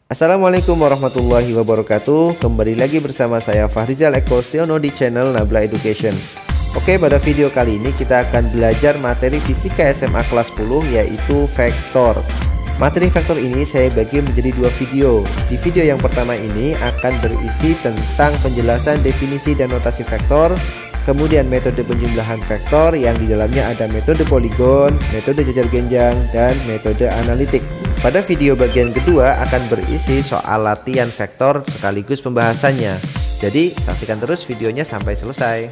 Assalamualaikum warahmatullahi wabarakatuh. Kembali lagi bersama saya Fahrizal Eko Stiono di channel Nabla Education. Oke, pada video kali ini kita akan belajar materi fisika SMA kelas 10 yaitu vektor. Materi vektor ini saya bagi menjadi dua video. Di video yang pertama ini akan berisi tentang penjelasan definisi dan notasi vektor, kemudian metode penjumlahan vektor yang di dalamnya ada metode poligon, metode jajar genjang, dan metode analitik. Pada video bagian kedua akan berisi soal latihan vektor sekaligus pembahasannya. Jadi saksikan terus videonya sampai selesai.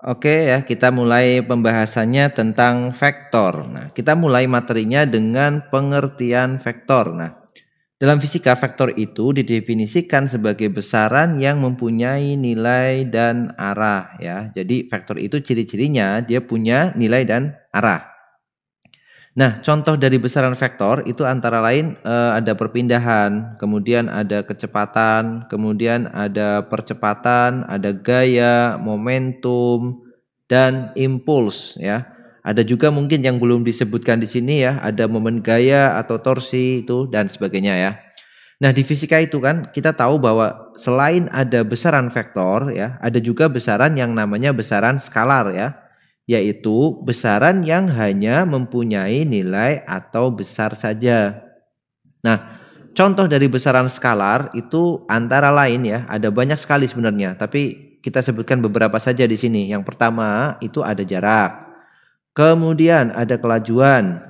Oke ya, kita mulai pembahasannya tentang vektor. Nah, kita mulai materinya dengan pengertian vektor. Nah, dalam fisika vektor itu didefinisikan sebagai besaran yang mempunyai nilai dan arah ya. Jadi vektor itu ciri-cirinya dia punya nilai dan arah. Nah, contoh dari besaran vektor itu antara lain ada perpindahan, kemudian ada kecepatan, kemudian ada percepatan, ada gaya, momentum, dan impuls ya. Ada juga mungkin yang belum disebutkan di sini ya, ada momen gaya atau torsi itu dan sebagainya ya. Nah, di fisika itu kan kita tahu bahwa selain ada besaran vektor ya, ada juga besaran yang namanya besaran skalar ya, yaitu besaran yang hanya mempunyai nilai atau besar saja. Nah, contoh dari besaran skalar itu antara lain ya, ada banyak sekali sebenarnya, tapi kita sebutkan beberapa saja di sini. Yang pertama itu ada jarak, kemudian ada kelajuan,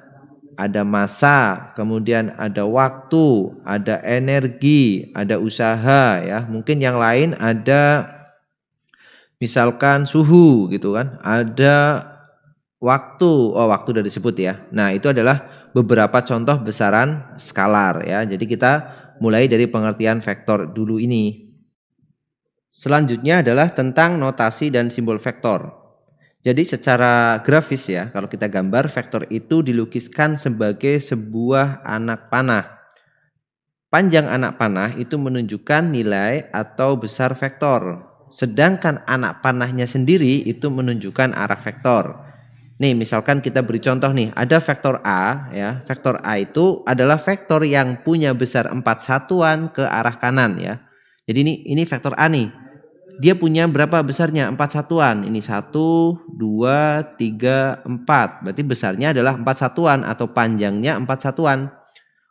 ada massa, kemudian ada waktu, ada energi, ada usaha ya. Mungkin yang lain ada misalkan suhu gitu kan. Ada waktu, waktu udah disebut ya. Nah, itu adalah beberapa contoh besaran skalar ya. Jadi kita mulai dari pengertian vektor dulu ini. Selanjutnya adalah tentang notasi dan simbol vektor. Jadi secara grafis ya, kalau kita gambar vektor itu dilukiskan sebagai sebuah anak panah. Panjang anak panah itu menunjukkan nilai atau besar vektor. Sedangkan anak panahnya sendiri itu menunjukkan arah vektor. Nih, misalkan kita beri contoh nih, ada vektor A ya. Vektor A itu adalah vektor yang punya besar 4 satuan ke arah kanan ya. Jadi ini vektor A nih. Dia punya berapa besarnya? 4 satuan. Ini 1, 2, 3, 4. Berarti besarnya adalah 4 satuan atau panjangnya 4 satuan.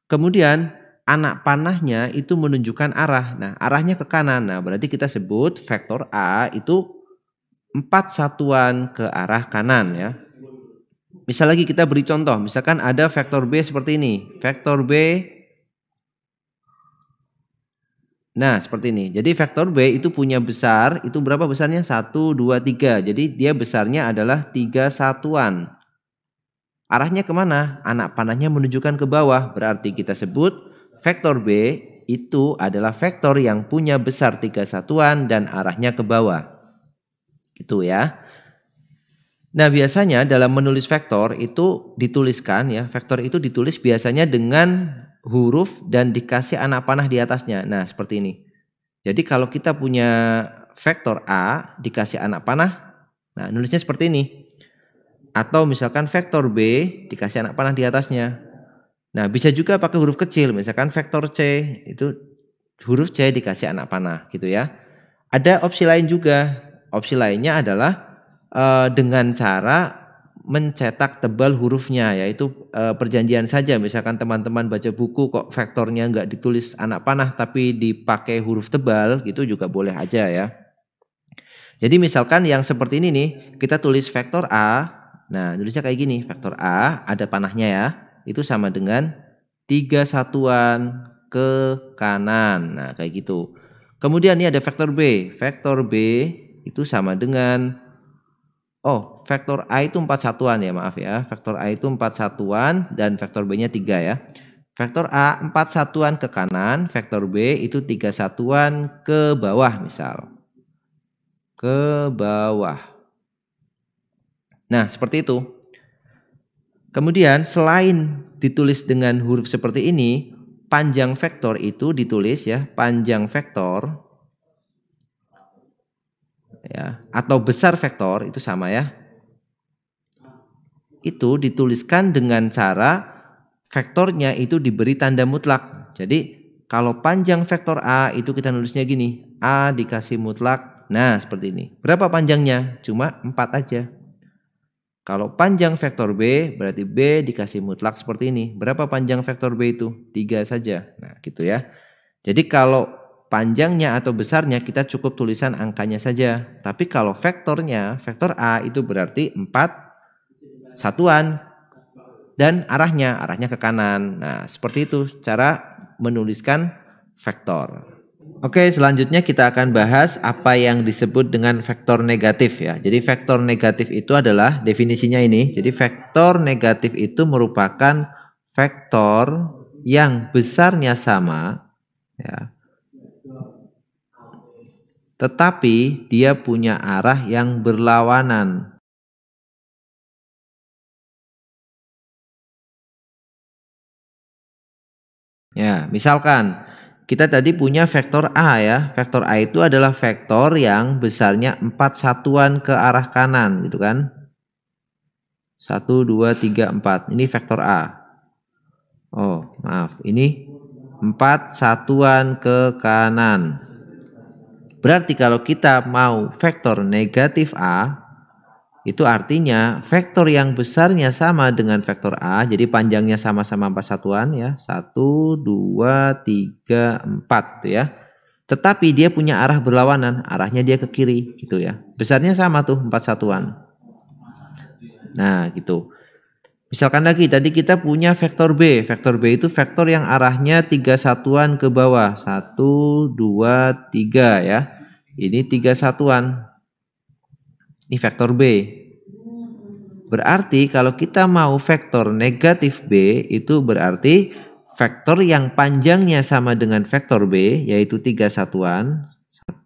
Kemudian anak panahnya itu menunjukkan arah. Nah, arahnya ke kanan. Nah, berarti kita sebut vektor A itu 4 satuan ke arah kanan ya. Misal lagi kita beri contoh, misalkan ada vektor B seperti ini. Vektor B, nah seperti ini. Jadi vektor B itu punya besar, itu berapa besarnya? 1, 2, 3. Jadi dia besarnya adalah 3 satuan. Arahnya kemana? Anak panahnya menunjukkan ke bawah. Berarti kita sebut vektor B itu adalah vektor yang punya besar 3 satuan dan arahnya ke bawah. Gitu ya. Nah, biasanya dalam menulis vektor itu dituliskan ya, vektor itu ditulis biasanya dengan huruf dan dikasih anak panah di atasnya. Nah, seperti ini. Jadi kalau kita punya vektor A dikasih anak panah, nah nulisnya seperti ini. Atau misalkan vektor B dikasih anak panah di atasnya. Nah, bisa juga pakai huruf kecil, misalkan vektor C itu huruf C dikasih anak panah gitu ya. Ada opsi lain juga. Opsi lainnya adalah dengan cara mencetak tebal hurufnya, yaitu perjanjian saja. Misalkan teman-teman baca buku kok vektornya nggak ditulis anak panah tapi dipakai huruf tebal, gitu juga boleh aja ya. Jadi misalkan yang seperti ini nih, kita tulis vektor A. Nah, tulisnya kayak gini, vektor A ada panahnya ya, itu sama dengan 3 satuan ke kanan. Nah, kayak gitu. Kemudian ini ada vektor B. Vektor B itu sama dengan vektor A itu 4 satuan ya, maaf ya. Vektor A itu 4 satuan dan vektor B-nya 3 ya. Vektor A 4 satuan ke kanan, vektor B itu 3 satuan ke bawah misal. Ke bawah. Nah, seperti itu. Kemudian selain ditulis dengan huruf seperti ini, panjang vektor itu ditulis ya, panjang vektor ya, atau besar vektor itu sama ya. itu dituliskan dengan cara vektornya itu diberi tanda mutlak. Jadi kalau panjang vektor A itu kita nulisnya gini, A dikasih mutlak, nah seperti ini. Berapa panjangnya? Cuma 4 aja. Kalau panjang vektor B, berarti B dikasih mutlak seperti ini. Berapa panjang vektor B itu? 3 saja. Nah gitu ya. Jadi kalau panjangnya atau besarnya kita cukup tulisan angkanya saja. Tapi kalau vektornya, vektor A itu berarti 4 satuan. Dan arahnya ke kanan. Nah seperti itu cara menuliskan vektor. Oke, selanjutnya kita akan bahas apa yang disebut dengan vektor negatif ya. Jadi vektor negatif itu adalah definisinya ini. Jadi vektor negatif itu merupakan vektor yang besarnya sama ya. Tetapi dia punya arah yang berlawanan. Ya, misalkan kita tadi punya vektor A ya. Vektor A itu adalah vektor yang besarnya 4 satuan ke arah kanan gitu kan. 1, 2, 3, 4. Ini vektor A. Oh, maaf. Ini 4 satuan ke kanan. Berarti kalau kita mau vektor negatif A, itu artinya vektor yang besarnya sama dengan vektor A. Jadi panjangnya sama-sama 4 satuan ya. 1, 2, 3, 4 ya. Tetapi dia punya arah berlawanan. Arahnya dia ke kiri gitu ya. Besarnya sama tuh 4 satuan. Nah gitu. Misalkan lagi tadi kita punya vektor B. Vektor B itu vektor yang arahnya 3 satuan ke bawah. 1, 2, 3 ya. Ini 3 satuan. Ini vektor B. Berarti kalau kita mau vektor negatif B itu berarti vektor yang panjangnya sama dengan vektor B yaitu 3 satuan. 1,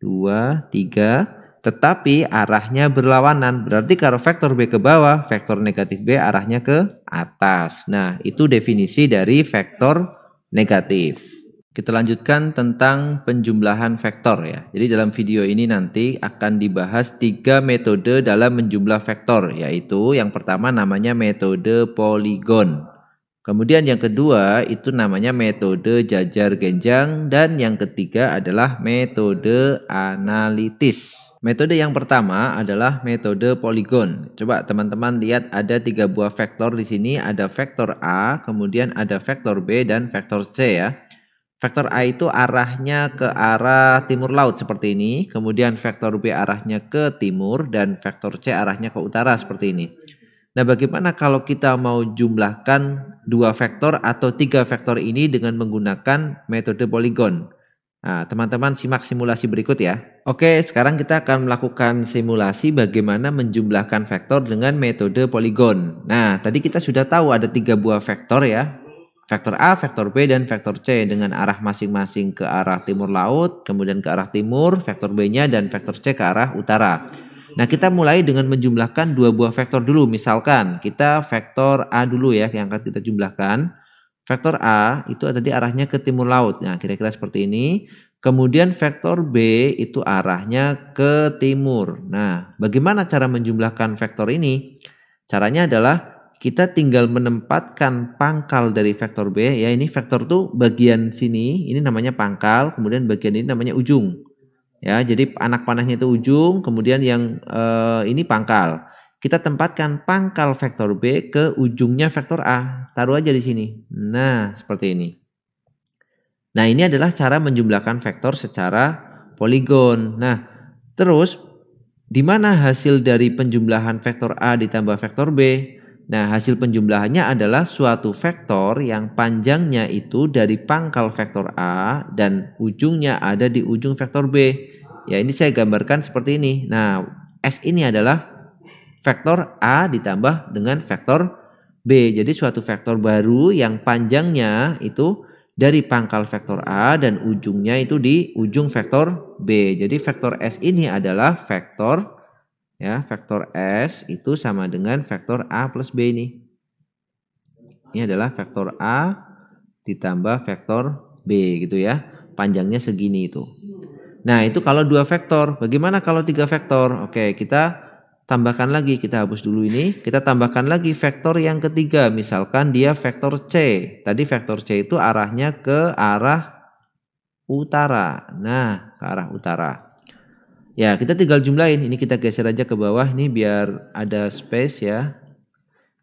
2, 3. Tetapi arahnya berlawanan. Berarti kalau vektor B ke bawah, vektor negatif B arahnya ke atas. Nah, itu definisi dari vektor negatif. Kita lanjutkan tentang penjumlahan vektor ya. Jadi dalam video ini nanti akan dibahas 3 metode dalam menjumlah vektor. Yaitu yang pertama namanya metode poligon. Kemudian yang kedua itu namanya metode jajar genjang. Dan yang ketiga adalah metode analitis. Metode yang pertama adalah metode poligon. Coba teman-teman lihat ada 3 buah vektor di sini. Ada vektor A, kemudian ada vektor B dan vektor C ya. Vektor A itu arahnya ke arah timur laut seperti ini. Kemudian vektor B arahnya ke timur dan vektor C arahnya ke utara seperti ini. Nah, bagaimana kalau kita mau jumlahkan 2 vektor atau 3 vektor ini dengan menggunakan metode poligon? Nah, teman-teman simak simulasi berikut ya. Oke, sekarang kita akan melakukan simulasi bagaimana menjumlahkan vektor dengan metode poligon. Nah, tadi kita sudah tahu ada 3 buah vektor ya. Vektor A, vektor B, dan vektor C dengan arah masing-masing ke arah timur laut, kemudian ke arah timur, vektor B-nya, dan vektor C ke arah utara. Nah, kita mulai dengan menjumlahkan 2 buah vektor dulu. Misalkan kita vektor A dulu ya yang akan kita jumlahkan. Vektor A itu tadi arahnya ke timur laut. Nah, kira-kira seperti ini. Kemudian vektor B itu arahnya ke timur. Nah, bagaimana cara menjumlahkan vektor ini? Caranya adalah kita tinggal menempatkan pangkal dari vektor B. Ya, ini vektor tuh bagian sini, ini namanya pangkal. Kemudian bagian ini namanya ujung. Ya, jadi anak panahnya itu ujung. Kemudian yang ini pangkal. Kita tempatkan pangkal vektor B ke ujungnya vektor A. Taruh aja di sini. Nah, seperti ini. Nah, ini adalah cara menjumlahkan vektor secara poligon. Nah, terus di mana hasil dari penjumlahan vektor A ditambah vektor B? Nah, hasil penjumlahannya adalah suatu vektor yang panjangnya itu dari pangkal vektor A dan ujungnya ada di ujung vektor B. Ya, ini saya gambarkan seperti ini. Nah, S ini adalah vektor A ditambah dengan vektor B. Jadi suatu vektor baru yang panjangnya itu dari pangkal vektor A dan ujungnya itu di ujung vektor B. Jadi vektor S ini adalah vektor ya, vektor S itu sama dengan vektor A plus B ini. Ini adalah vektor A ditambah vektor B gitu ya. Panjangnya segini itu. Nah, itu kalau 2 vektor. Bagaimana kalau 3 vektor? Oke, kita tambahkan lagi, kita hapus dulu ini, kita tambahkan lagi vektor yang ketiga, misalkan dia vektor C. Tadi vektor C itu arahnya ke arah utara. Nah, ke arah utara. Ya, kita tinggal jumlahin. Ini kita geser aja ke bawah nih biar ada space ya.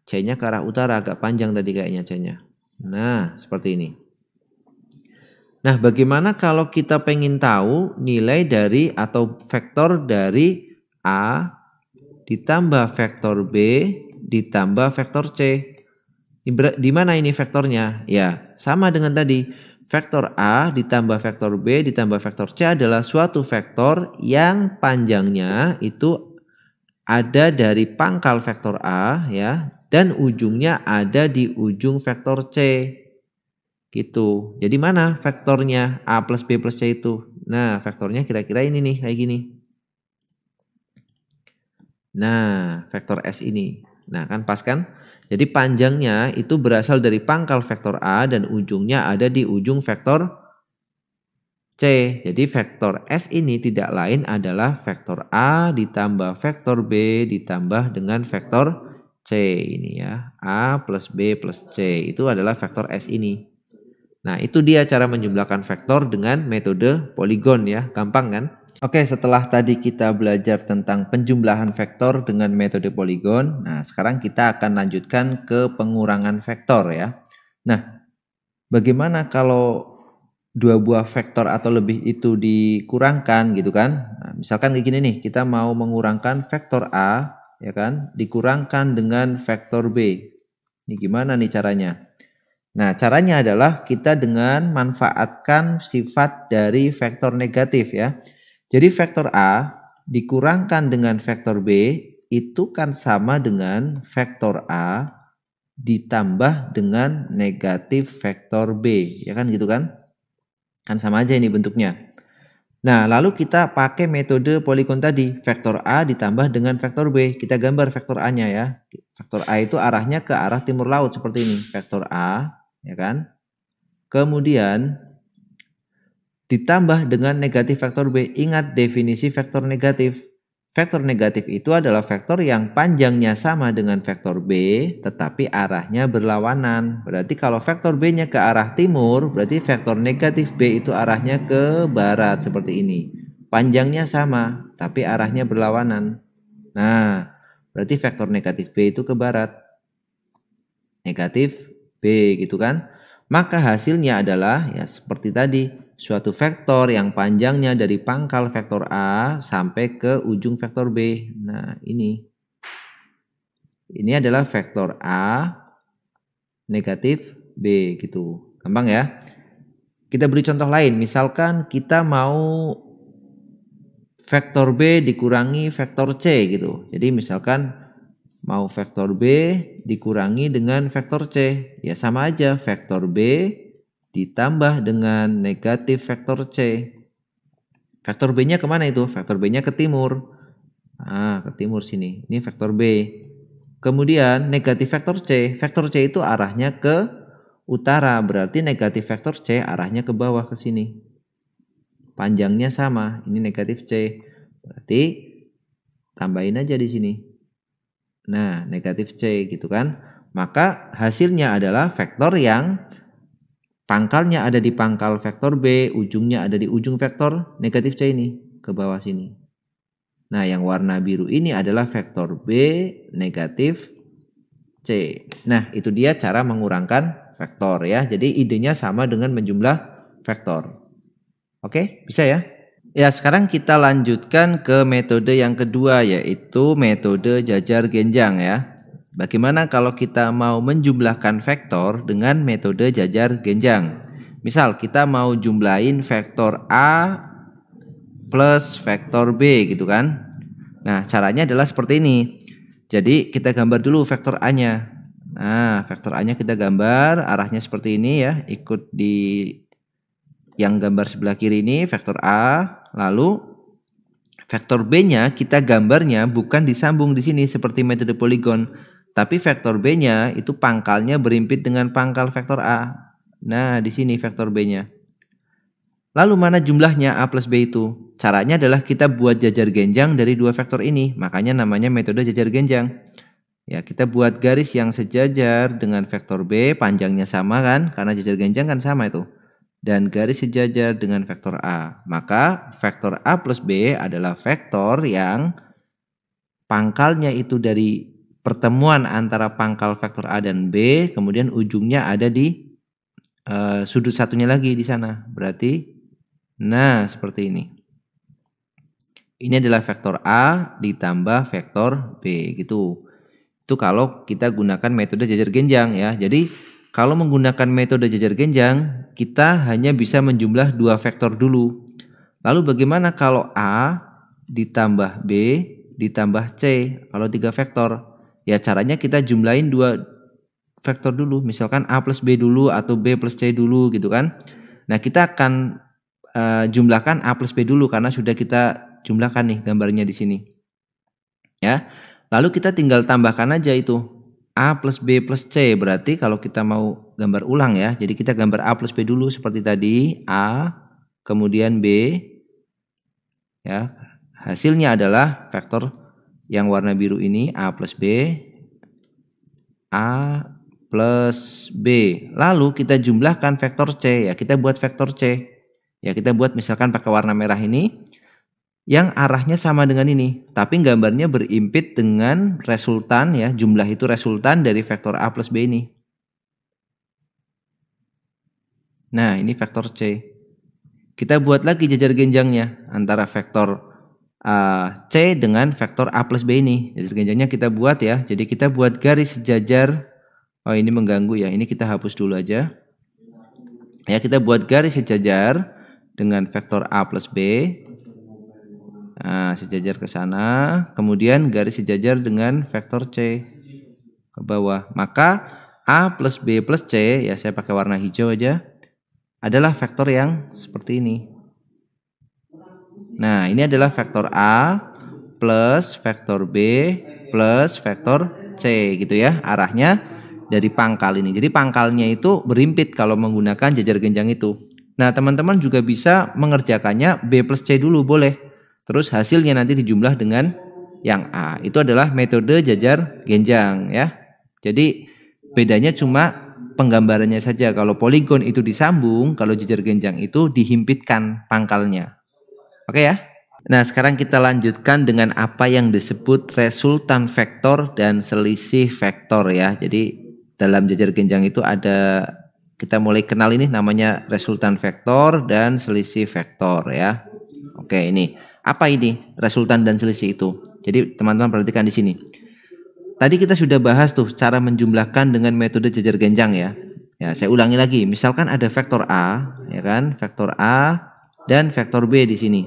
C-nya ke arah utara, agak panjang tadi kayaknya C-nya. Nah, seperti ini. Nah, bagaimana kalau kita pengen tahu nilai dari atau vektor dari A ditambah vektor B ditambah vektor C. Di mana ini vektornya? Ya, sama dengan tadi. Vektor A ditambah vektor B ditambah vektor C adalah suatu vektor yang panjangnya itu ada dari pangkal vektor A ya, dan ujungnya ada di ujung vektor C. Gitu. Jadi mana vektornya A plus B plus C itu? Nah, vektornya kira-kira ini nih, kayak gini. Nah, vektor S ini. Nah, kan pas kan? Jadi panjangnya itu berasal dari pangkal vektor A dan ujungnya ada di ujung vektor C. Jadi vektor S ini tidak lain adalah vektor A ditambah vektor B ditambah dengan vektor C ini ya. A plus B plus C itu adalah vektor S ini. Nah, itu dia cara menjumlahkan vektor dengan metode poligon ya. Gampang kan? Oke, setelah tadi kita belajar tentang penjumlahan vektor dengan metode poligon, nah sekarang kita akan lanjutkan ke pengurangan vektor ya. Nah, bagaimana kalau dua buah vektor atau lebih itu dikurangkan gitu kan? Nah, misalkan kayak gini nih, kita mau mengurangkan vektor A ya kan, dikurangkan dengan vektor B. Ini gimana nih caranya? Nah, caranya adalah kita dengan manfaatkan sifat dari vektor negatif ya. Jadi vektor A dikurangkan dengan vektor B itu kan sama dengan vektor A ditambah dengan negatif vektor B. Ya kan gitu kan? Kan sama aja ini bentuknya. Nah, lalu kita pakai metode poligon tadi. Vektor A ditambah dengan vektor B. Kita gambar vektor A-nya ya. Vektor A itu arahnya ke arah timur laut seperti ini. Vektor A, ya kan? Kemudian ditambah dengan negatif vektor B. Ingat definisi vektor negatif. Vektor negatif itu adalah vektor yang panjangnya sama dengan vektor B, tetapi arahnya berlawanan. Berarti kalau vektor B-nya ke arah timur, berarti vektor negatif B itu arahnya ke barat, seperti ini. Panjangnya sama, tapi arahnya berlawanan. Nah, berarti vektor negatif B itu ke barat. Negatif B, gitu kan? Maka hasilnya adalah, ya seperti tadi, suatu vektor yang panjangnya dari pangkal vektor A sampai ke ujung vektor B. Nah, ini adalah vektor A negatif B gitu. Gampang ya? Kita beri contoh lain. Misalkan kita mau vektor B dikurangi vektor C gitu. Jadi misalkan mau vektor B dikurangi dengan vektor C. Ya sama aja, vektor B ditambah dengan negatif vektor C. Vektor B-nya kemana itu? Vektor B-nya ke timur. Nah, ke timur sini. Ini vektor B. Kemudian negatif vektor C. Vektor C itu arahnya ke utara. Berarti negatif vektor C arahnya ke bawah ke sini. Panjangnya sama. Ini negatif C. Berarti tambahin aja di sini. Nah, negatif C gitu kan. Maka hasilnya adalah vektor yang pangkalnya ada di pangkal vektor B, ujungnya ada di ujung vektor negatif C ini, ke bawah sini. Nah, yang warna biru ini adalah vektor B negatif C. Nah, itu dia cara mengurangkan vektor ya. Jadi idenya sama dengan menjumlah vektor. Oke, bisa ya? Ya, sekarang kita lanjutkan ke metode yang kedua, yaitu metode jajar genjang ya. Bagaimana kalau kita mau menjumlahkan vektor dengan metode jajar genjang? Misal kita mau jumlahin vektor A plus vektor B gitu kan. Nah, caranya adalah seperti ini. Jadi kita gambar dulu vektor A-nya. Nah, vektor A-nya kita gambar, arahnya seperti ini ya. Ikut di yang gambar sebelah kiri ini vektor A. Lalu vektor B-nya kita gambarnya bukan disambung di sini seperti metode poligon. Tapi vektor B-nya itu pangkalnya berimpit dengan pangkal vektor A. Nah, di sini vektor B-nya. Lalu mana jumlahnya A plus B itu? Caranya adalah kita buat jajar genjang dari dua vektor ini. Makanya namanya metode jajar genjang. Ya, kita buat garis yang sejajar dengan vektor B, panjangnya sama kan? Karena jajar genjang kan sama itu. Dan garis sejajar dengan vektor A. Maka vektor A plus B adalah vektor yang pangkalnya itu dari pertemuan antara pangkal vektor A dan B, kemudian ujungnya ada di sudut satunya lagi di sana. Berarti nah, seperti ini. Ini adalah vektor A ditambah vektor B gitu. Itu kalau kita gunakan metode jajar genjang ya. Jadi kalau menggunakan metode jajar genjang, kita hanya bisa menjumlah dua vektor dulu. Lalu bagaimana kalau A ditambah B ditambah C? Kalau tiga vektor, ya caranya kita jumlahin dua vektor dulu. Misalkan A plus B dulu atau B plus C dulu gitu kan. Nah, kita akan jumlahkan A plus B dulu karena sudah kita jumlahkan nih gambarnya di sini. Ya. Lalu kita tinggal tambahkan aja itu A plus B plus C. Berarti kalau kita mau gambar ulang ya. Jadi kita gambar A plus B dulu seperti tadi. A kemudian B. Ya. Hasilnya adalah vektor yang warna biru ini A plus B. A plus B. Lalu kita jumlahkan vektor C ya. Kita buat vektor C. Ya, kita buat misalkan pakai warna merah ini yang arahnya sama dengan ini, tapi gambarnya berimpit dengan resultan ya, jumlah itu resultan dari vektor A plus B ini. Nah, ini vektor C. Kita buat lagi jajar genjangnya antara vektor C dengan vektor A plus B ini. Jajar genjangnya kita buat ya, jadi kita buat garis sejajar. Oh, ini mengganggu ya, ini kita hapus dulu aja. Ya, kita buat garis sejajar dengan vektor A plus B. Nah, sejajar ke sana, kemudian garis sejajar dengan vektor C ke bawah. Maka A plus B plus C, ya saya pakai warna hijau aja, adalah vektor yang seperti ini. Nah, ini adalah vektor A plus vektor B plus vektor C gitu ya, arahnya dari pangkal ini. Jadi pangkalnya itu berimpit kalau menggunakan jajar genjang itu. Nah, teman-teman juga bisa mengerjakannya B plus C dulu boleh. Terus hasilnya nanti dijumlah dengan yang A. Itu adalah metode jajar genjang ya. Jadi bedanya cuma penggambarannya saja. Kalau poligon itu disambung, kalau jajar genjang itu dihimpitkan pangkalnya. Oke ya. Nah, sekarang kita lanjutkan dengan apa yang disebut resultan vektor dan selisih vektor ya. Jadi dalam jajar genjang itu ada, kita mulai kenal ini namanya resultan vektor dan selisih vektor ya. Oke, ini. Apa ini resultan dan selisih itu? Jadi teman-teman perhatikan di sini. Tadi kita sudah bahas tuh cara menjumlahkan dengan metode jajar genjang ya. Ya, saya ulangi lagi. Misalkan ada vektor A, ya kan? Vektor A dan vektor B di sini.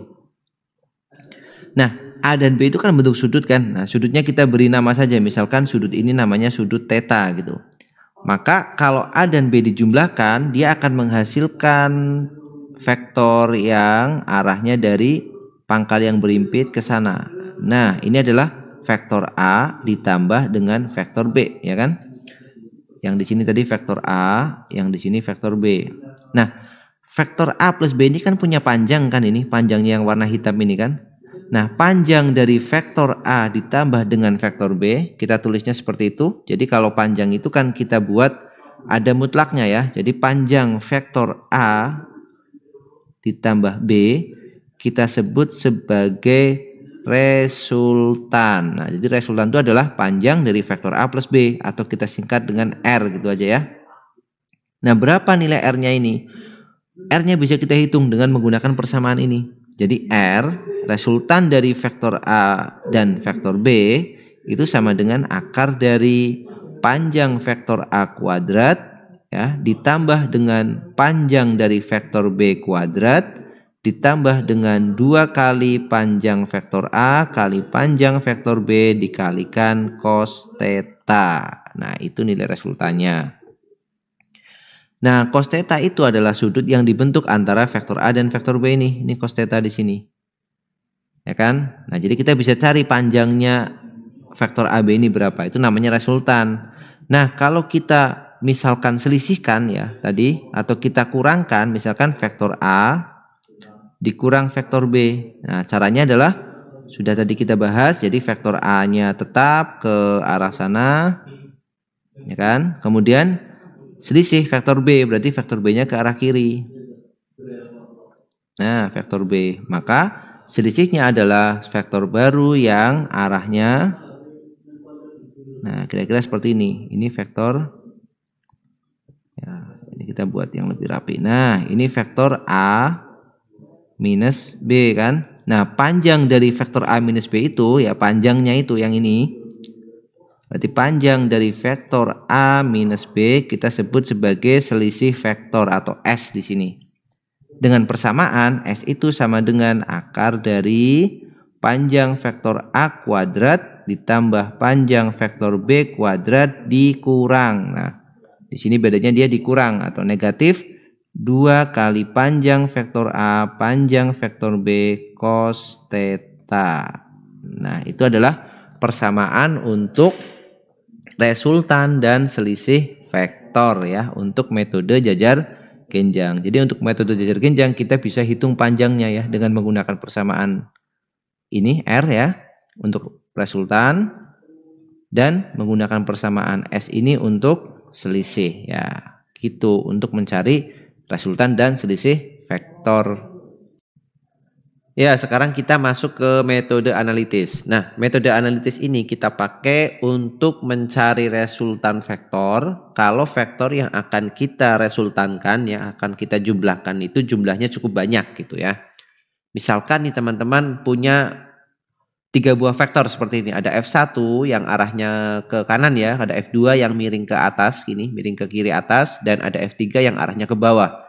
Nah, A dan B itu kan bentuk sudut kan? Nah, sudutnya kita beri nama saja. Misalkan sudut ini namanya sudut theta gitu. Maka kalau A dan B dijumlahkan, dia akan menghasilkan vektor yang arahnya dari pangkal yang berimpit ke sana. Nah, ini adalah vektor A ditambah dengan vektor B, ya kan? Yang di sini tadi vektor A, yang di sini vektor B. Nah, vektor A plus B ini kan punya panjang kan ini, panjangnya yang warna hitam ini kan? Nah, panjang dari vektor A ditambah dengan vektor B, kita tulisnya seperti itu. Jadi kalau panjang itu kan kita buat ada mutlaknya ya. Jadi panjang vektor A ditambah B kita sebut sebagai resultan. Nah, jadi resultan itu adalah panjang dari vektor A plus B atau kita singkat dengan R gitu aja ya. Nah, berapa nilai R-nya ini? R-nya bisa kita hitung dengan menggunakan persamaan ini. Jadi R resultan dari vektor A dan vektor B itu sama dengan akar dari panjang vektor A kuadrat ya ditambah dengan panjang dari vektor B kuadrat ditambah dengan 2 kali panjang vektor A kali panjang vektor B dikalikan cos theta. Nah, itu nilai resultannya. Nah, cos theta itu adalah sudut yang dibentuk antara vektor A dan vektor B ini. Ini cos theta di sini. Ya kan? Nah, jadi kita bisa cari panjangnya vektor AB ini berapa. Itu namanya resultan. Nah, kalau kita misalkan selisihkan ya tadi atau kita kurangkan misalkan vektor A dikurang vektor B. Nah, caranya adalah sudah tadi kita bahas, jadi vektor A-nya tetap ke arah sana, ya kan? Kemudian selisih vektor B, berarti vektor B-nya ke arah kiri. Nah, vektor B. Maka selisihnya adalah vektor baru yang arahnya, nah kira-kira seperti ini. Ini vektor, ya, ini kita buat yang lebih rapi. Nah, ini vektor A minus B kan. Nah, panjang dari vektor A minus B itu, ya panjangnya itu yang ini. Berarti panjang dari vektor A minus B kita sebut sebagai selisih vektor atau S di sini. Dengan persamaan, S itu sama dengan akar dari panjang vektor A kuadrat ditambah panjang vektor B kuadrat dikurang. Nah, di sini bedanya dia dikurang atau negatif 2 kali panjang vektor A panjang vektor B cos theta. Nah, itu adalah persamaan untuk resultan dan selisih vektor ya untuk metode jajar genjang. Jadi untuk metode jajar genjang kita bisa hitung panjangnya ya dengan menggunakan persamaan ini R ya untuk resultan dan menggunakan persamaan S ini untuk selisih ya. Gitu untuk mencari resultan dan selisih vektor. Ya, sekarang kita masuk ke metode analitis. Nah, metode analitis ini kita pakai untuk mencari resultan vektor. Kalau vektor yang akan kita resultankan, yang akan kita jumlahkan itu jumlahnya cukup banyak gitu ya. Misalkan nih teman-teman punya 3 buah vektor seperti ini. Ada F1 yang arahnya ke kanan ya, ada F2 yang miring ke atas, gini, miring ke kiri atas, dan ada F3 yang arahnya ke bawah.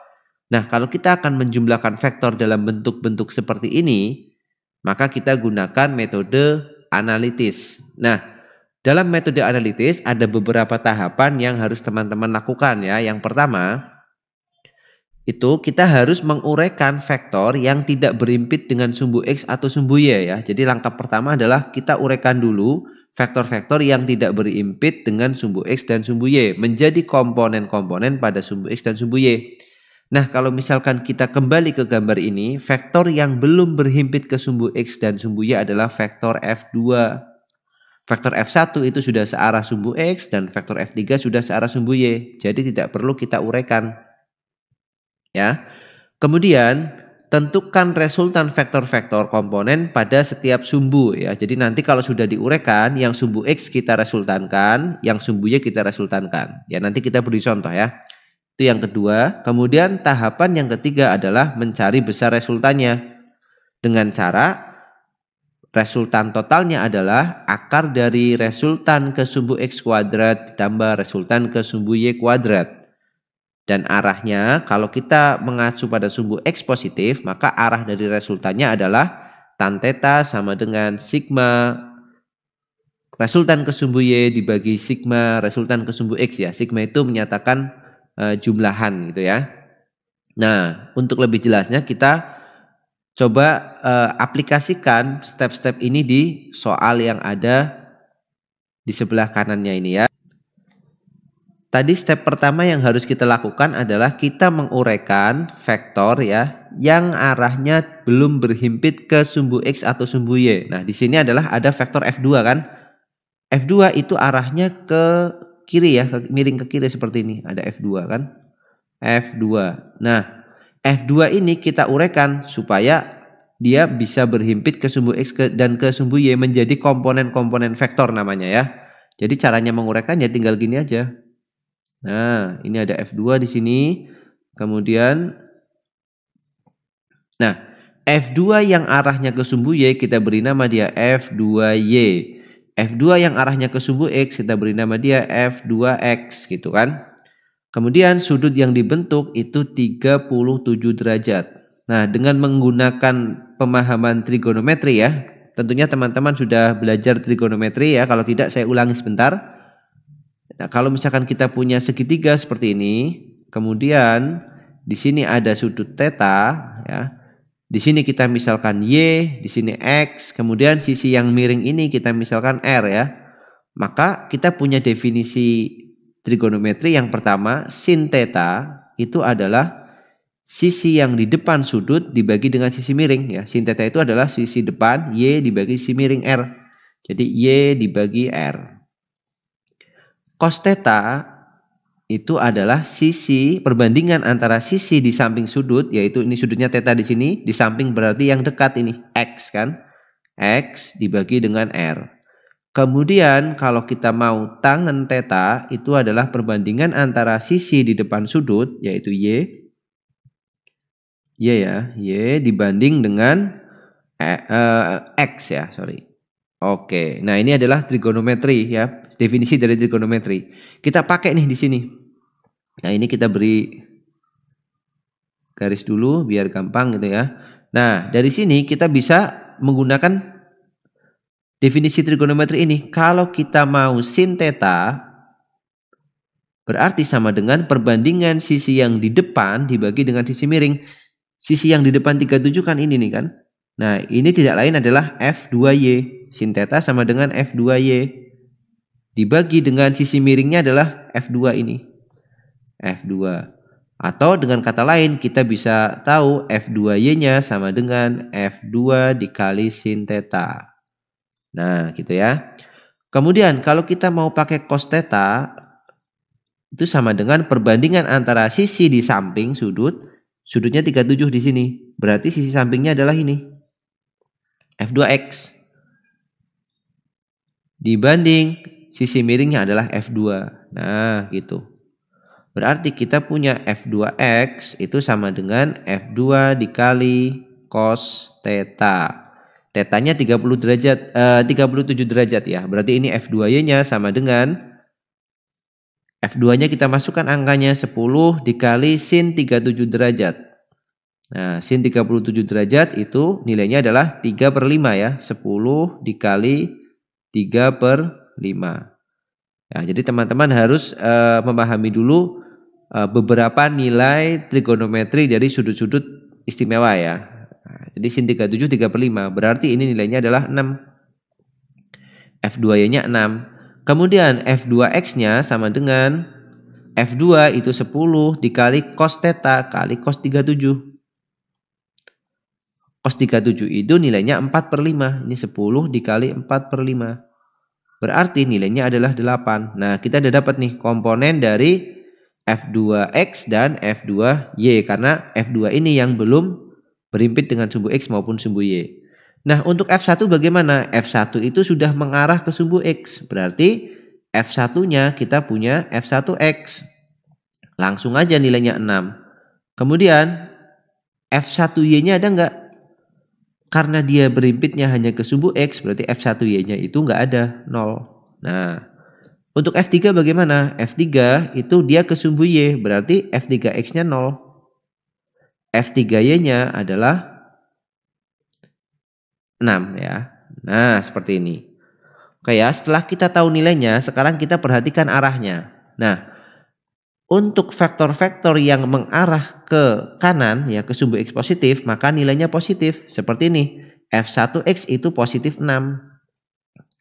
Nah, kalau kita akan menjumlahkan vektor dalam bentuk-bentuk seperti ini, maka kita gunakan metode analitis. Nah, dalam metode analitis ada beberapa tahapan yang harus teman-teman lakukan ya. Yang pertama, itu kita harus menguraikan vektor yang tidak berimpit dengan sumbu X atau sumbu Y ya. Jadi langkah pertama adalah kita uraikan dulu vektor-vektor yang tidak berimpit dengan sumbu X dan sumbu Y menjadi komponen-komponen pada sumbu X dan sumbu Y. Nah, kalau misalkan kita kembali ke gambar ini, vektor yang belum berhimpit ke sumbu X dan sumbu Y adalah vektor F2. Vektor F1 itu sudah searah sumbu X dan vektor F3 sudah searah sumbu Y. Jadi tidak perlu kita uraikan. Ya. Kemudian, tentukan resultan vektor-vektor komponen pada setiap sumbu ya. Jadi nanti kalau sudah diuraikan, yang sumbu X kita resultankan, yang sumbu Y kita resultankan. Ya, nanti kita beri contoh ya. Itu yang kedua. Kemudian tahapan yang ketiga adalah mencari besar resultannya. Dengan cara resultan totalnya adalah akar dari resultan ke sumbu X kuadrat ditambah resultan ke sumbu Y kuadrat. Dan arahnya kalau kita mengacu pada sumbu X positif, maka arah dari resultannya adalah tan theta sama dengan sigma resultan ke sumbu Y dibagi sigma resultan ke sumbu X ya. Sigma itu menyatakan jumlahan gitu ya. Nah, untuk lebih jelasnya kita coba aplikasikan step-step ini di soal yang ada di sebelah kanannya ini ya. Tadi step pertama yang harus kita lakukan adalah kita menguraikan vektor ya yang arahnya belum berhimpit ke sumbu X atau sumbu Y. Nah, di sini adalah ada vektor F2 kan. F2 itu arahnya ke kiri ya, miring ke kiri seperti ini. Ada F2 kan. F2. Nah, F2 ini kita uraikan supaya dia bisa berhimpit ke sumbu X dan ke sumbu Y menjadi komponen-komponen vektor namanya ya. Jadi caranya menguraikan ya tinggal gini aja. Nah, ini ada F2 di sini. Kemudian nah, F2 yang arahnya ke sumbu Y kita beri nama dia F2Y. F2 yang arahnya ke sumbu X kita beri nama dia F2X gitu kan. Kemudian sudut yang dibentuk itu 37 derajat. Nah, dengan menggunakan pemahaman trigonometri ya. Tentunya teman-teman sudah belajar trigonometri ya. Kalau tidak saya ulangi sebentar. Nah, kalau misalkan kita punya segitiga seperti ini, kemudian di sini ada sudut theta ya. Di sini kita misalkan Y, di sini X, kemudian sisi yang miring ini kita misalkan R ya. Maka kita punya definisi trigonometri yang pertama, sin theta itu adalah sisi yang di depan sudut dibagi dengan sisi miring ya. Sin theta itu adalah sisi depan, Y dibagi sisi miring R. Jadi Y dibagi R. Cos theta itu adalah sisi perbandingan antara sisi di samping sudut, yaitu ini sudutnya theta di sini, di samping berarti yang dekat ini X kan. X dibagi dengan R. Kemudian kalau kita mau tangen theta itu adalah perbandingan antara sisi di depan sudut yaitu Y ya, Y dibanding dengan X ya, sorry. Oke, nah ini adalah trigonometri ya, definisi dari trigonometri. Kita pakai nih di sini. Nah ini kita beri garis dulu biar gampang gitu ya. Nah dari sini kita bisa menggunakan definisi trigonometri ini. Kalau kita mau sin theta berarti sama dengan perbandingan sisi yang di depan dibagi dengan sisi miring. Sisi yang di depan 37 kan ini nih kan. Nah ini tidak lain adalah F2Y. Sin theta sama dengan F2Y. Dibagi dengan sisi miringnya adalah F2 ini. F2. Atau dengan kata lain kita bisa tahu F2Y-nya sama dengan F2 dikali sin theta. Nah gitu ya. Kemudian kalau kita mau pakai cos theta itu sama dengan perbandingan antara sisi di samping sudutnya 37 di sini. Berarti sisi sampingnya adalah ini. F2X. Dibanding sisi miringnya adalah F2. Nah gitu. Berarti kita punya F2X itu sama dengan F2 dikali cos theta. Tetanya 37 derajat ya. Berarti ini F2Y-nya sama dengan F2-nya kita masukkan angkanya 10 dikali sin 37 derajat. Nah, sin 37 derajat itu nilainya adalah 3/5 ya. 10 dikali 3/5. Ya, jadi teman-teman harus memahami dulu beberapa nilai trigonometri dari sudut-sudut istimewa ya. Nah, jadi sin 37 3/5 berarti ini nilainya adalah 6. F2Y-nya 6. Kemudian F2X-nya sama dengan F2 itu 10 dikali cos theta kali cos 37. Cos 37 itu nilainya 4/5. Ini 10 dikali 4/5. Berarti nilainya adalah 8. Nah kita udah dapat nih komponen dari F2X dan F2Y. Karena F2 ini yang belum berimpit dengan sumbu X maupun sumbu Y. Nah untuk F1 bagaimana? F1 itu sudah mengarah ke sumbu X. Berarti F1-nya kita punya F1X. Langsung aja nilainya 6. Kemudian F1Y-nya ada enggak? Karena dia berimpitnya hanya ke sumbu X, berarti F1Y-nya itu enggak ada, 0. Nah, untuk F3 bagaimana? F3 itu dia ke sumbu Y, berarti F3X-nya 0. F3Y-nya adalah 6 ya. Nah, seperti ini. Oke ya, setelah kita tahu nilainya, sekarang kita perhatikan arahnya. Nah, untuk vektor-vektor yang mengarah ke kanan, ya ke sumbu X positif, maka nilainya positif. Seperti ini, F1X itu positif 6.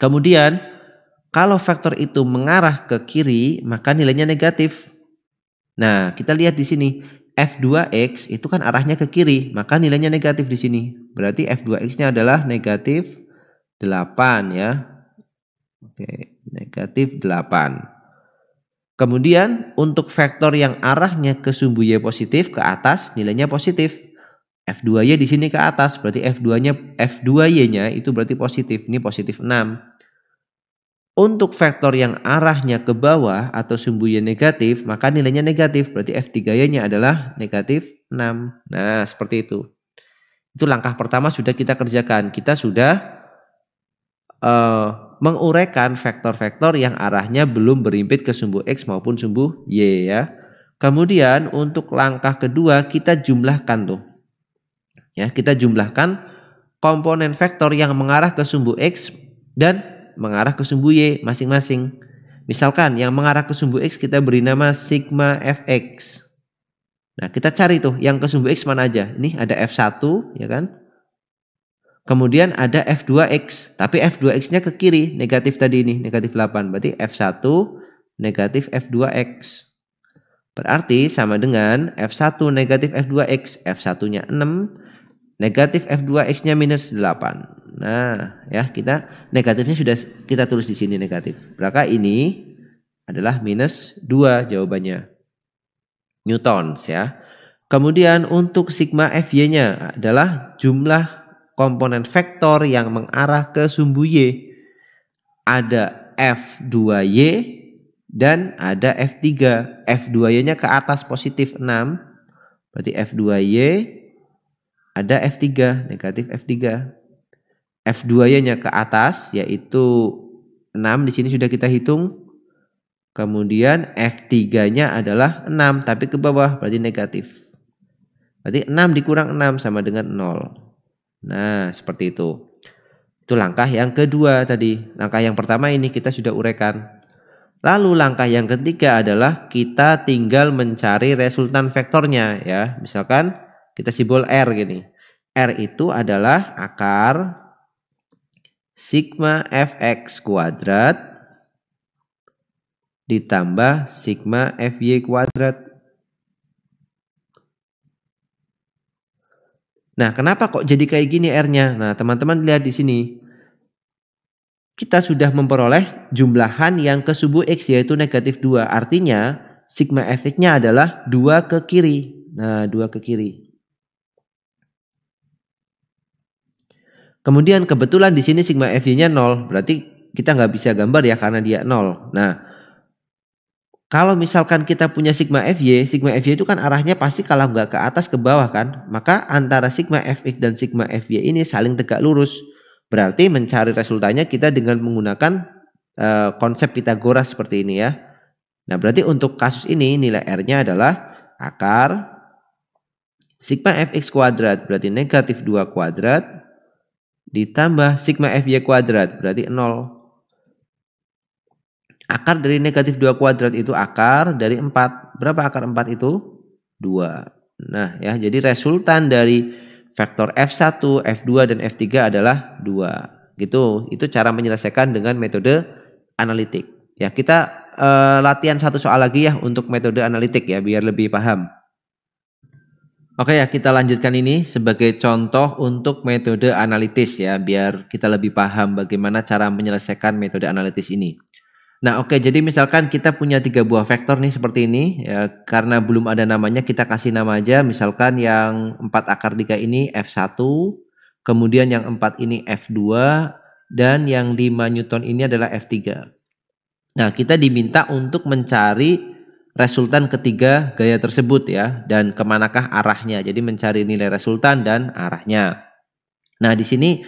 Kemudian, kalau vektor itu mengarah ke kiri, maka nilainya negatif. Nah, kita lihat di sini, F2X itu kan arahnya ke kiri, maka nilainya negatif di sini. Berarti F2X-nya adalah negatif 8 ya. Oke, negatif 8. Kemudian untuk vektor yang arahnya ke sumbu Y positif ke atas nilainya positif. F2Y di sini ke atas berarti F2Y-nya itu berarti positif. Ini positif 6. Untuk vektor yang arahnya ke bawah atau sumbu Y negatif maka nilainya negatif. Berarti F3Y-nya adalah negatif 6. Nah seperti itu. Itu langkah pertama sudah kita kerjakan. Kita sudah menguraikan vektor-vektor yang arahnya belum berimpit ke sumbu X maupun sumbu Y ya. Kemudian untuk langkah kedua kita jumlahkan tuh. Ya, kita jumlahkan komponen vektor yang mengarah ke sumbu X dan mengarah ke sumbu Y masing-masing. Misalkan yang mengarah ke sumbu X kita beri nama sigma Fx. Nah, kita cari tuh yang ke sumbu X mana aja. Ini ada F1 ya kan? Kemudian ada F2X, tapi F2X-nya ke kiri, negatif tadi ini, negatif 8. Berarti F1 negatif F2X. Berarti sama dengan F1 negatif F2X. F1-nya 6, negatif F2X-nya minus 8. Nah, ya kita negatifnya sudah kita tulis di sini negatif. Maka ini adalah minus 2 jawabannya. Newtons ya. Kemudian untuk sigma Fy-nya adalah jumlah komponen vektor yang mengarah ke sumbu Y. Ada F2Y dan ada F3. F2Y-nya ke atas positif 6. Berarti F2Y ada F3, negatif F3. F2Y-nya ke atas yaitu 6, di sini sudah kita hitung. Kemudian F3-nya adalah 6 tapi ke bawah, berarti negatif. Berarti 6 dikurang 6 sama dengan 0. Nah, seperti itu. Itu langkah yang kedua tadi. Langkah yang pertama ini kita sudah uraikan. Lalu langkah yang ketiga adalah kita tinggal mencari resultan vektornya ya. Misalkan kita simbol R gini. R itu adalah akar sigma Fx kuadrat ditambah sigma Fy kuadrat. Nah, kenapa kok jadi kayak gini R-nya? Nah, teman-teman lihat di sini. Kita sudah memperoleh jumlahan yang ke sumbu X yaitu negatif 2. Artinya sigma Fx-nya adalah 2 ke kiri. Nah, 2 ke kiri. Kemudian kebetulan di sini sigma Fy-nya 0. Berarti kita nggak bisa gambar ya karena dia 0. Nah, kalau misalkan kita punya sigma Fy itu kan arahnya pasti kalau nggak ke atas ke bawah kan. Maka antara sigma Fx dan sigma Fy ini saling tegak lurus. Berarti mencari resultannya kita dengan menggunakan konsep Pitagoras seperti ini ya. Nah berarti untuk kasus ini nilai R-nya adalah akar sigma Fx kuadrat berarti negatif 2 kuadrat ditambah sigma Fy kuadrat berarti 0. Akar dari negatif 2 kuadrat itu akar dari 4. Berapa akar 4 itu? 2. Nah ya, jadi resultan dari vektor F1, F2, dan F3 adalah 2. Gitu. Itu cara menyelesaikan dengan metode analitik. Ya, kita latihan satu soal lagi ya untuk metode analitik ya, biar lebih paham. Oke ya, kita lanjutkan ini sebagai contoh untuk metode analitis ya, biar kita lebih paham bagaimana cara menyelesaikan metode analitis ini. Nah oke, jadi misalkan kita punya 3 buah vektor nih seperti ini ya, karena belum ada namanya kita kasih nama aja. Misalkan yang 4 akar 3 ini F1, kemudian yang 4 ini F2, dan yang 5 Newton ini adalah F3. Nah kita diminta untuk mencari resultan ketiga gaya tersebut ya, dan kemanakah arahnya. Jadi mencari nilai resultan dan arahnya. Nah di sini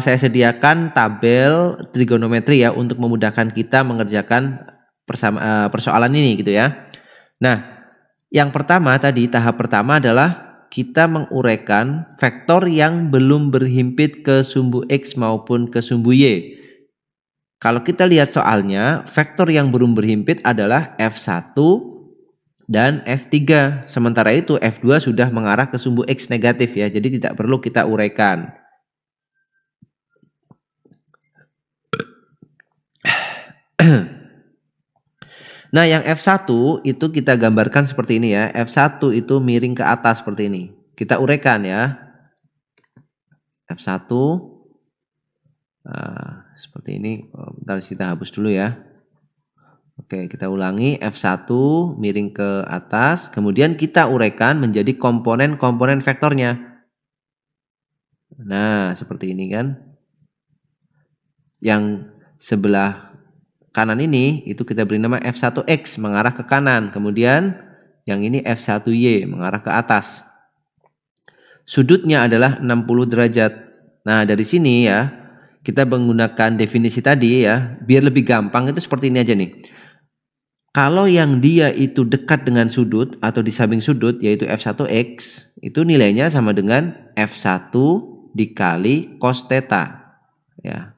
saya sediakan tabel trigonometri ya untuk memudahkan kita mengerjakan persoalan ini gitu ya. Nah, yang pertama tadi tahap pertama adalah kita menguraikan vektor yang belum berhimpit ke sumbu X maupun ke sumbu Y. Kalau kita lihat soalnya, vektor yang belum berhimpit adalah F1 dan F3. Sementara itu F2 sudah mengarah ke sumbu X negatif ya, jadi tidak perlu kita uraikan. Nah yang F1 itu kita gambarkan seperti ini ya. F1 itu miring ke atas seperti ini. Kita uraikan ya. F1 seperti ini. Bentar kita hapus dulu ya. Oke, kita ulangi. F1 miring ke atas. Kemudian kita uraikan menjadi komponen-komponen vektornya. Nah seperti ini kan. Yang sebelah kanan ini itu kita beri nama F1X mengarah ke kanan. Kemudian yang ini F1Y mengarah ke atas. Sudutnya adalah 60 derajat. Nah dari sini ya kita menggunakan definisi tadi ya, biar lebih gampang itu seperti ini aja nih. Kalau yang dia itu dekat dengan sudut atau di samping sudut yaitu F1X, itu nilainya sama dengan F1 dikali cos theta ya.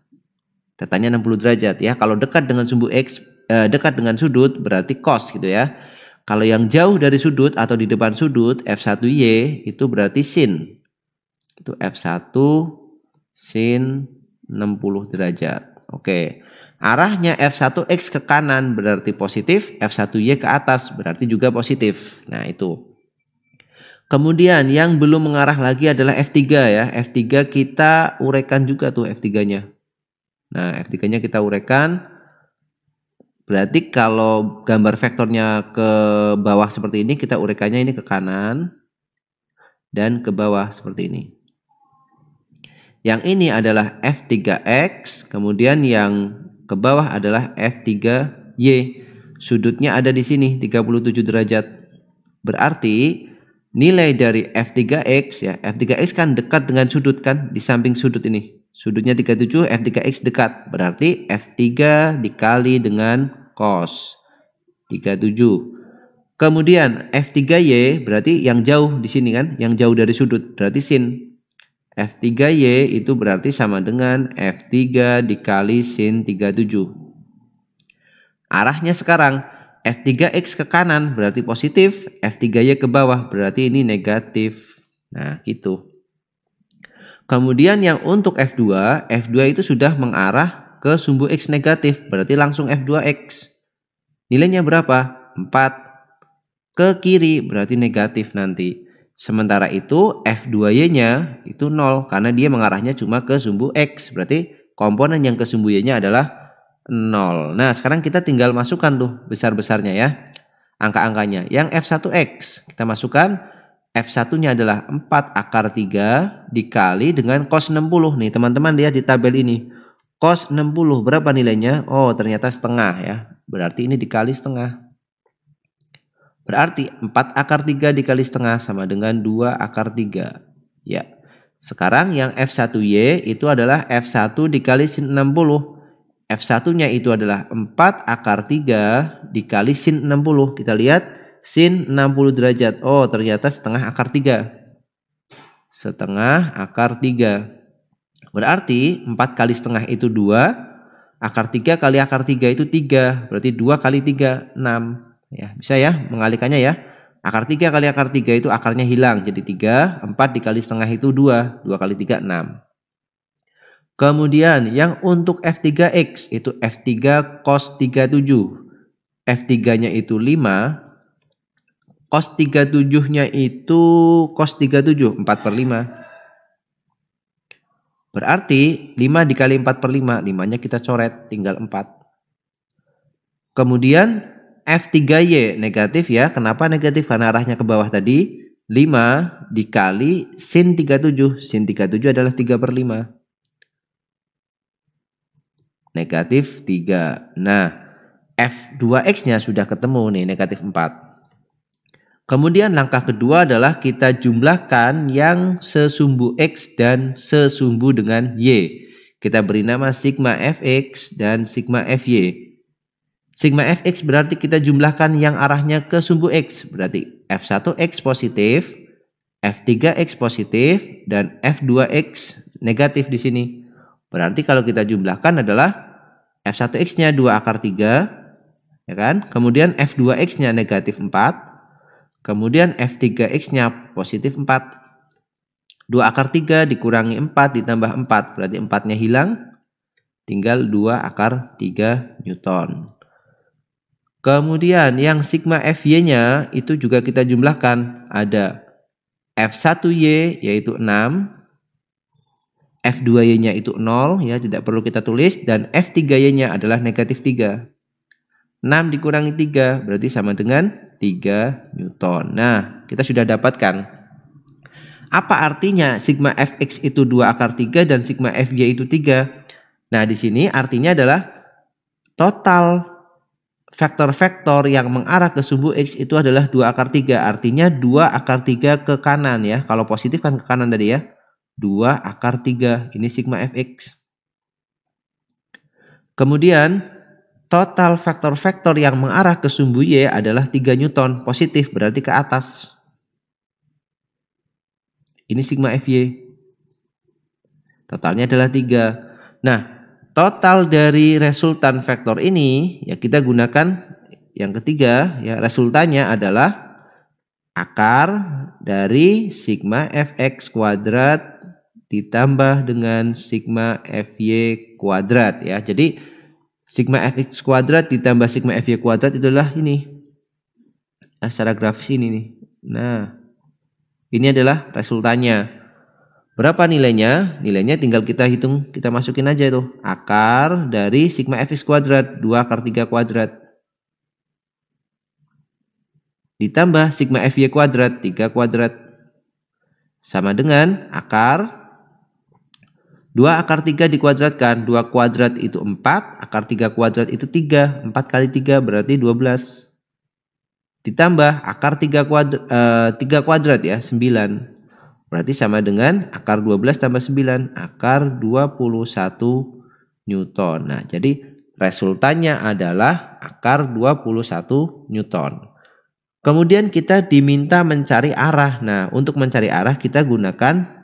Tetanya 60 derajat ya. Kalau dekat dengan sumbu X, dekat dengan sudut berarti cos gitu ya. Kalau yang jauh dari sudut atau di depan sudut F1Y itu berarti sin. Itu F1 sin 60 derajat. Oke. Arahnya F1X ke kanan berarti positif, F1Y ke atas berarti juga positif. Nah itu. Kemudian yang belum mengarah lagi adalah F3 ya. F3 kita uraikan juga tuh F3-nya. Nah F3-nya kita uraikan. Berarti kalau gambar vektornya ke bawah seperti ini, kita uraikannya ini ke kanan dan ke bawah seperti ini. Yang ini adalah F3X, kemudian yang ke bawah adalah F3Y. Sudutnya ada di sini 37 derajat. Berarti nilai dari F3X ya, F3X kan dekat dengan sudut kan, di samping sudut ini. Sudutnya 37, F3X dekat. Berarti F3 dikali dengan cos 37. Kemudian F3Y berarti yang jauh di sini kan, yang jauh dari sudut, berarti sin. F3Y itu berarti sama dengan F3 dikali sin 37. Arahnya sekarang F3X ke kanan berarti positif, F3Y ke bawah berarti ini negatif. Nah gitu. Kemudian yang untuk F2, F2 itu sudah mengarah ke sumbu X negatif, berarti langsung F2X. Nilainya berapa? 4. Ke kiri berarti negatif nanti. Sementara itu F2Y-nya itu 0 karena dia mengarahnya cuma ke sumbu X. Berarti komponen yang ke sumbu Y-nya adalah 0. Nah sekarang kita tinggal masukkan tuh besar-besarnya ya. Angka-angkanya. Yang F1X kita masukkan. F1-nya adalah 4 akar 3 dikali dengan cos 60. Nih teman-teman lihat di tabel ini. Cos 60 berapa nilainya? Oh ternyata setengah ya. Berarti ini dikali setengah. Berarti 4 akar 3 dikali setengah sama dengan 2 akar 3. Ya. Sekarang yang F1Y itu adalah F1 dikali sin 60. F1-nya itu adalah 4 akar 3 dikali sin 60. Kita lihat sin 60 derajat. Oh ternyata setengah akar 3. Setengah akar 3. Berarti 4 kali setengah itu 2. Akar 3 kali akar 3 itu 3. Berarti 2 kali 3, 6. Ya, bisa ya mengalihkannya ya. Akar 3 kali akar 3 itu akarnya hilang jadi 3. 4 dikali setengah itu 2. 2 kali 3 6. Kemudian yang untuk F3X itu F3 cos 37. F3-nya itu 5. Cos 37-nya itu cos 37 4/5. Berarti 5 dikali 4/5. 5-nya kita coret tinggal 4. Kemudian F3Y negatif ya. Kenapa negatif? Karena arahnya ke bawah tadi. 5 dikali sin 37. Sin 37 adalah 3/5. Negatif 3. Nah, F2X-nya sudah ketemu nih, negatif 4. Kemudian langkah kedua adalah kita jumlahkan yang sesumbu X dan sesumbu dengan Y. Kita beri nama sigma Fx dan sigma Fy. Sigma Fx berarti kita jumlahkan yang arahnya ke sumbu X. Berarti F1X positif, F3X positif, dan F2X negatif di sini. Berarti kalau kita jumlahkan adalah F1X-nya 2 akar 3. Ya kan? Kemudian F2X-nya negatif 4. Kemudian F3X-nya positif 4. 2 akar 3 dikurangi 4 ditambah 4. Berarti 4-nya hilang. Tinggal 2 akar 3 Newton. Kemudian yang sigma Fy-nya itu juga kita jumlahkan. Ada F1Y yaitu 6. F2Y-nya itu 0 ya, tidak perlu kita tulis. Dan F3Y-nya adalah negatif 3. 6 dikurangi 3 berarti sama dengan 3 Newton. Nah kita sudah dapatkan. Apa artinya sigma Fx itu 2 akar 3 dan sigma Fy itu 3? Nah di sini artinya adalah total vektor-vektor yang mengarah ke sumbu X itu adalah 2 akar 3. Artinya 2 akar 3 ke kanan ya. Kalau positif kan ke kanan tadi ya. 2 akar 3. Ini sigma Fx. Kemudian total vektor-vektor yang mengarah ke sumbu Y adalah 3 Newton. Positif berarti ke atas. Ini sigma Fy. Totalnya adalah 3. Nah total dari resultan vektor ini ya kita gunakan yang ketiga ya, resultannya adalah akar dari sigma Fx kuadrat ditambah dengan sigma Fy kuadrat ya. Jadi Sigma fx kuadrat ditambah sigma fy kuadrat itu adalah ini. Nah, secara grafis ini nih. Nah, ini adalah resultannya. Berapa nilainya? Nilainya tinggal kita hitung, kita masukin aja itu. Akar dari sigma fx kuadrat, 2 akar 3 kuadrat. Ditambah sigma fy kuadrat, 3 kuadrat. Sama dengan akar 2 akar 3 dikuadratkan. 2 kuadrat itu 4, akar 3 kuadrat itu 3. 4 kali 3 berarti 12. Ditambah akar 3 kuadrat ya, 9. Berarti sama dengan akar 12 tambah 9, akar 21 Newton. Nah, jadi resultannya adalah akar 21 Newton. Kemudian kita diminta mencari arah. Nah, untuk mencari arah kita gunakan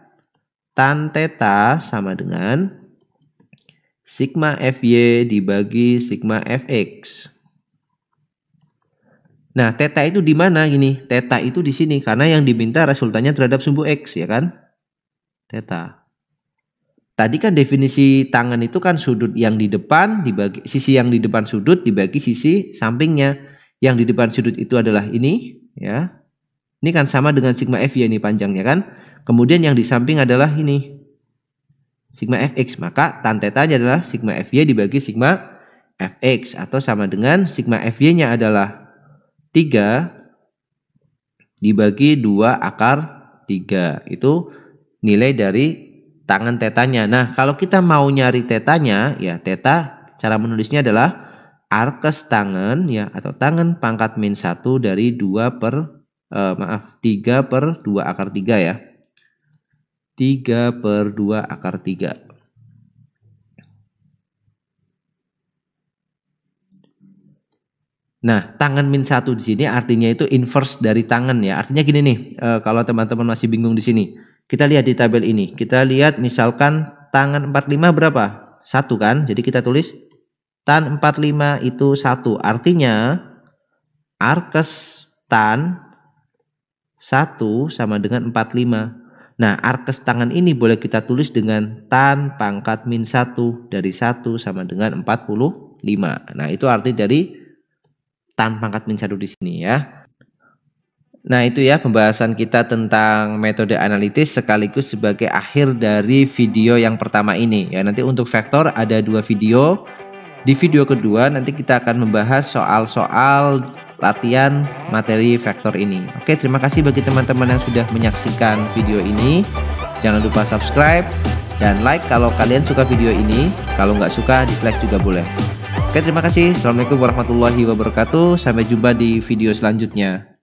tan theta sama dengan sigma fy dibagi sigma fx. Nah, theta itu di mana gini? Theta itu di sini karena yang diminta resultannya terhadap sumbu x, ya kan? Theta. Tadi kan definisi tangan itu kan sudut yang di depan dibagi sisi yang di depan sudut dibagi sisi sampingnya. Yang di depan sudut itu adalah ini, ya. Ini kan sama dengan sigma fy ini panjangnya kan? Kemudian yang di samping adalah ini. Sigma fx, maka tan theta-nya adalah sigma fy dibagi sigma fx atau sama dengan sigma fy-nya adalah 3 dibagi 2 akar 3. Itu nilai dari tangan tetanya. Nah, kalau kita mau nyari tetanya, ya theta cara menulisnya adalah arkes tangan ya atau tangan pangkat min 1 dari 3 per 2 akar 3 ya. 3 per 2 akar 3. Nah, tangan min 1 di sini artinya itu inverse dari tangan ya. Artinya gini nih, kalau teman-teman masih bingung di sini. Kita lihat di tabel ini. Kita lihat misalkan tangan 45 berapa? 1 kan? Jadi kita tulis tan 45 itu 1. Artinya arkes tan 1 sama dengan 45. Nah, arkes tangan ini boleh kita tulis dengan tan pangkat min 1 dari 1 sama dengan 45. Nah, itu arti dari tan pangkat min 1 di sini ya. Nah, itu ya pembahasan kita tentang metode analitis sekaligus sebagai akhir dari video yang pertama ini ya. Nanti untuk vektor ada 2 video. Di video kedua nanti kita akan membahas soal-soal latihan materi vektor ini. Oke, terima kasih bagi teman-teman yang sudah menyaksikan video ini. Jangan lupa subscribe dan like kalau kalian suka video ini. Kalau nggak suka dislike juga boleh. Oke, terima kasih. Assalamualaikum warahmatullahi wabarakatuh. Sampai jumpa di video selanjutnya.